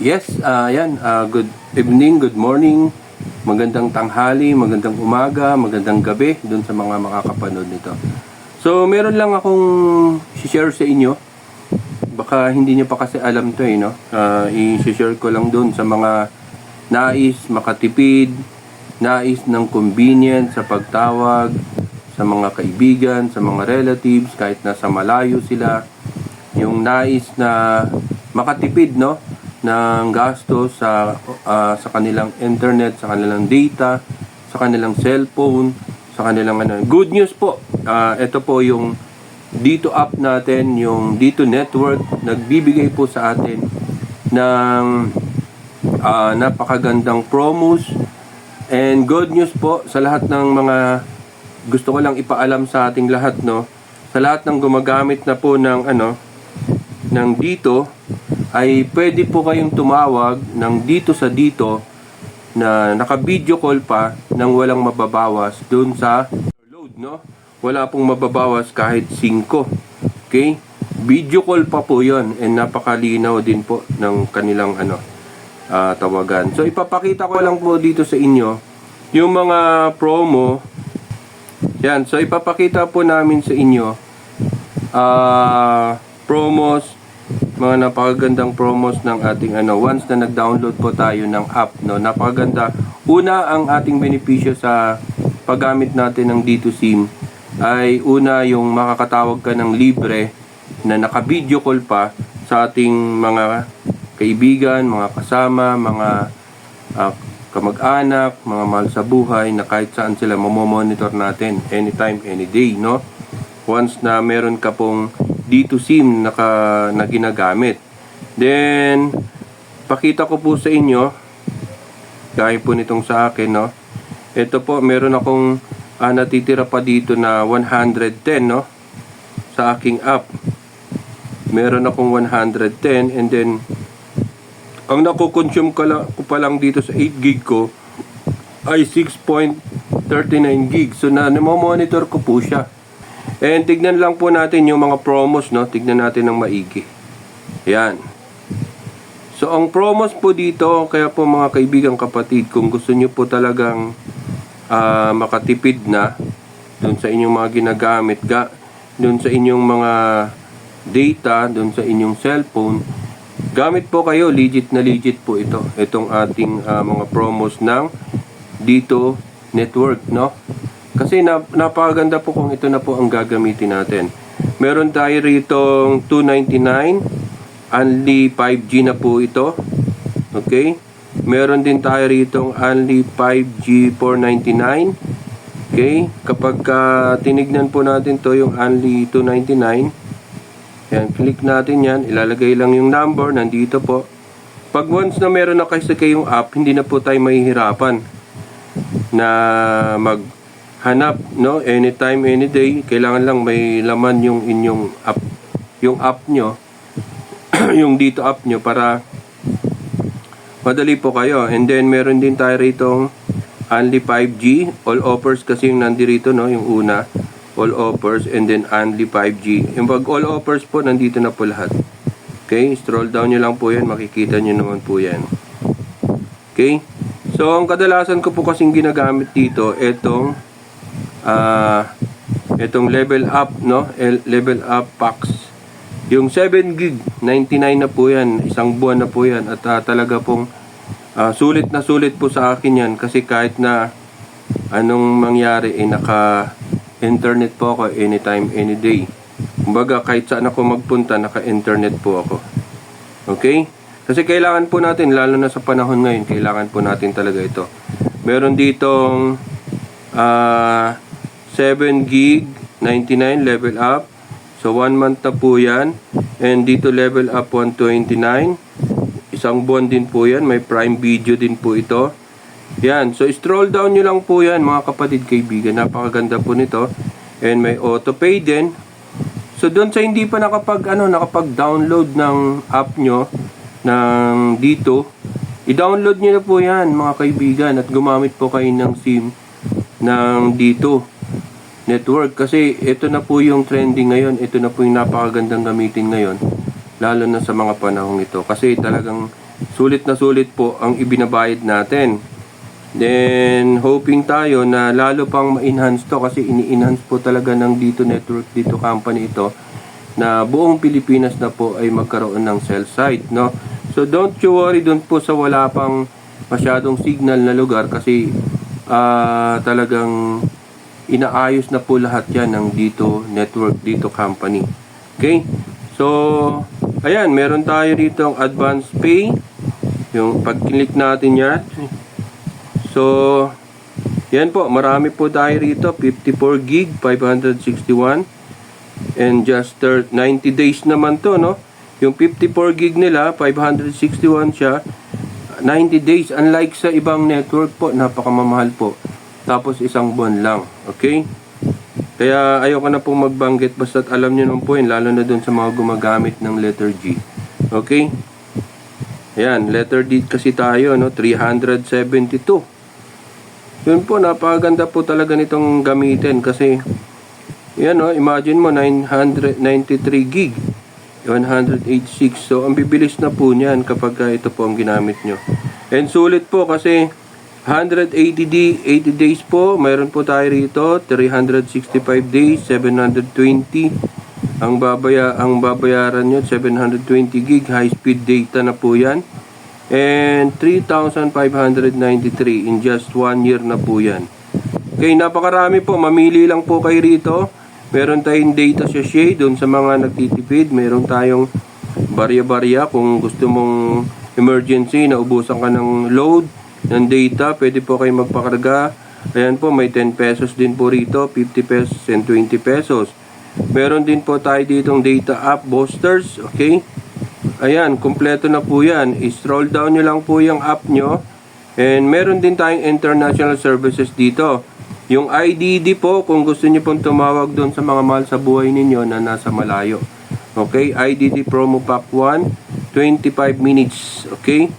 Yes, yan. Good evening, good morning, magandang tanghali, magandang umaga, magandang gabi dun sa mga makakapanood nito. So, meron lang akong share sa inyo. Baka hindi nyo pa kasi alam to no? I-share ko lang dun sa mga nais makatipid, nais ng convenient sa pagtawag, sa mga kaibigan, sa mga relatives, kahit nasa malayo sila. Yung nais na makatipid, no? Ng gasto sa kanilang internet, sa kanilang data, sa kanilang cellphone, sa kanilang Good news po. Ito po yung Dito app natin, yung Dito network, nagbibigay po sa atin ng napakagandang promos. And good news po sa lahat ng mga gusto ko lang ipaalam sa ating lahat, no. Sa lahat ng gumagamit na po ng ng Dito, ay pwede po kayong tumawag ng dito sa dito na naka-video call pa nang walang mababawas doon sa load, no? Wala pong mababawas kahit 5. Okay? Video call pa po 'yon, and napakalinaw din po ng kanilang tawagan. So ipapakita ko lang po dito sa inyo yung mga promo. Yan, so ipapakita po namin sa inyo promos, mga napakagandang promos ng ating once na nag-download po tayo ng app, no. Napakaganda. Una, ang ating benepisyo sa paggamit natin ng Dito SIM ay una yung makakatawag ka ng libre na naka-video call pa sa ating mga kaibigan, mga kasama, mga kamag-anak, mga mahal sa buhay, na kahit saan sila mamomonitor natin anytime, any day, no. Once na meron ka pong Dito SIM na ginagamit. Then, pakita ko po sa inyo, gaya po nitong sa akin, no. Ito po, meron akong natitira pa dito na 110, no, sa aking app. Meron akong 110, and then, ang nakukonsume ko pa lang dito sa 8 gig ko ay 6.39 gig. So, namomonitor ko po siya. And tignan lang po natin yung mga promos, no? Tignan natin ng maigi. Yan. So, ang promos po dito, kaya po mga kaibigan, kapatid, kung gusto nyo po talagang makatipid na dun sa inyong mga ginagamit, dun sa inyong mga data, dun sa inyong cellphone, gamit po kayo, legit na legit po ito. Itong ating mga promos ng Dito network, no? Kasi napakaganda po kung ito na po ang gagamitin natin. Meron tayo rito $299, only 5G na po ito. Okay? Meron din tayo rito only 5G $499. Okay? Kapag tinignan po natin to yung only $299, yan, click natin yan, ilalagay lang yung number, nandito po. Pag once na meron na kasi kayong app, hindi na po tayo mahihirapan na hanap, no, anytime, any day. Kailangan lang may laman yung inyong app, yung app nyo, yung Dito app nyo, para madali po kayo. And then meron din tayo rito only 5G, all offers kasi yung nandito, no, yung una, all offers, and then only 5G. Yung pag all offers po, nandito na po lahat. Okay, scroll down nyo lang po yan, makikita nyo naman po yan. Okay, so ang kadalasan ko po kasing ginagamit dito, itong level up, no, level up packs. Yung 7 gig 99 na po yan, isang buwan na po yan, at talaga pong sulit na sulit po sa akin yan, kasi kahit na anong mangyari, naka internet po ako anytime, any day. Kumbaga kahit saan ako magpunta, naka internet po ako. Okay, kasi kailangan po natin, lalo na sa panahon ngayon, kailangan po natin talaga ito. Meron ditong 7 gig 99 level up. So 1 month na po yan. And dito level up 129. Isang buwan din po yan. May Prime Video din po ito. Yan. So scroll down nyo lang po yan, mga kapatid, kaibigan. Napakaganda po nito. And may auto pay din. So doon sa hindi pa nakapag-download ng app nyo ng Dito, i-download nyo na po yan, mga kaibigan, at gumamit po kayo ng SIM ng Dito network, kasi ito na po yung trending ngayon, ito na po yung napakagandang gamitin ngayon, lalo na sa mga panahong ito, kasi talagang sulit na sulit po ang ibinabayad natin. Then, hoping tayo na lalo pang ma-enhance to kasi ini-enhance po talaga ng Dito Network, Dito Company ito, na buong Pilipinas na po ay magkaroon ng cell site, no? So, don't you worry dun po sa wala pang masyadong signal na lugar kasi talagang inaayos na po lahat yan ng Dito Network, Dito Company. Okay? So, ayan, meron tayo dito ang advance pay. Yung pag-click natin yan. So, yan po, marami po tayo rito, 54 gig, 561, and just 90 days naman to, no? Yung 54 gig nila, 561 siya, 90 days, unlike sa ibang network po, napakamamahal po. Tapos isang buwan lang, okay? Kaya ayoko na pong magbanggit, basta't alam nyo naman po yun, lalo na dun sa mga gumagamit ng letter G. Okay? Ayan, letter D kasi tayo, no? 372. Yun po, napakaganda po talaga nitong gamitin kasi yan o, imagine mo 993 gig 186, so ang bibilis na po niyan kapag ito po ang ginamit nyo. And sulit po kasi 180 days po, mayroon po tayo rito 365 days, 720 ang babayaran nyo, 720 gig high speed data na po yan. And 3,593 in just 1 year na po yan. Okay, napakarami po. Mamili lang po kayo rito. Meron tayong data sachet doon sa mga nagtitipid. Meron tayong barya-barya kung gusto mong emergency na ubusan ka ng load ng data. Pwede po kayo magpakarga. Ayan po, may 10 pesos din po rito, 50 pesos and 20 pesos. Meron din po tayo ditong data app boosters. Okay. Ayan, kumpleto na po yan. I-scroll down nyo lang po yung app nyo. And meron din tayong international services dito. Yung IDD po, kung gusto nyo pong tumawag doon sa mga mahal sa buhay ninyo na nasa malayo. Okay, IDD promo pack 1, 25 minutes. Okay,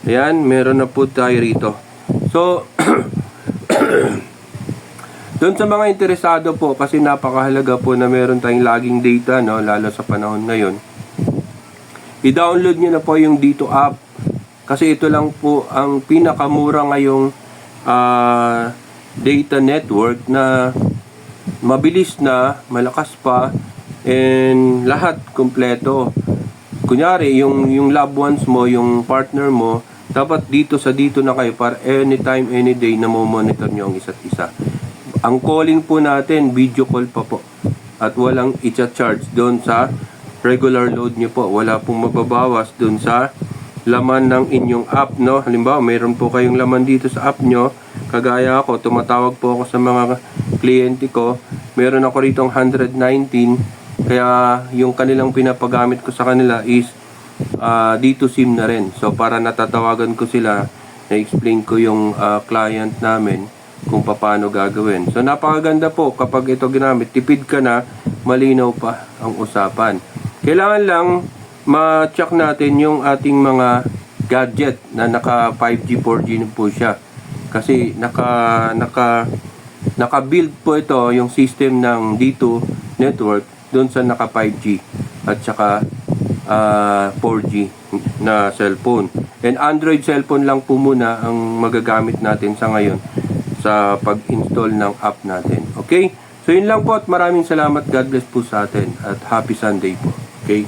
ayan, meron na po tayo rito. So, doon sa mga interesado po, kasi napakahalaga po na meron tayong laging data, no, lalo sa panahon ngayon. I-download nyo na po yung Dito app kasi ito lang po ang pinakamura ngayong data network na mabilis na, malakas pa, and lahat kompleto. Kunyari, yung loved ones mo, yung partner mo, dapat dito na kayo para anytime, any day na mo-monitor nyo ang isa't isa. Ang calling po natin, video call pa po. At walang i-charge doon sa regular load nyo po. Wala pong mababawas dun sa laman ng inyong app, no? Halimbawa, mayroon po kayong laman dito sa app nyo. Kagaya ako, tumatawag po ako sa mga kliyente ko. Meron ako rito 119. Kaya yung kanilang pinapagamit ko sa kanila is dito SIM na rin. So, para natatawagan ko sila, na-explain ko yung client namin kung paano gagawin. So, napakaganda po kapag ito ginamit. Tipid ka na, malinaw pa ang usapan. Kailangan lang ma-check natin yung ating mga gadget na naka 5G, 4G na po siya. Kasi naka-build po ito yung system ng Dito Network doon sa naka 5G at saka 4G na cellphone. And Android cellphone lang po muna ang magagamit natin sa ngayon sa pag-install ng app natin. Okay? So yun lang po at maraming salamat. God bless po sa atin at happy Sunday po. Okay?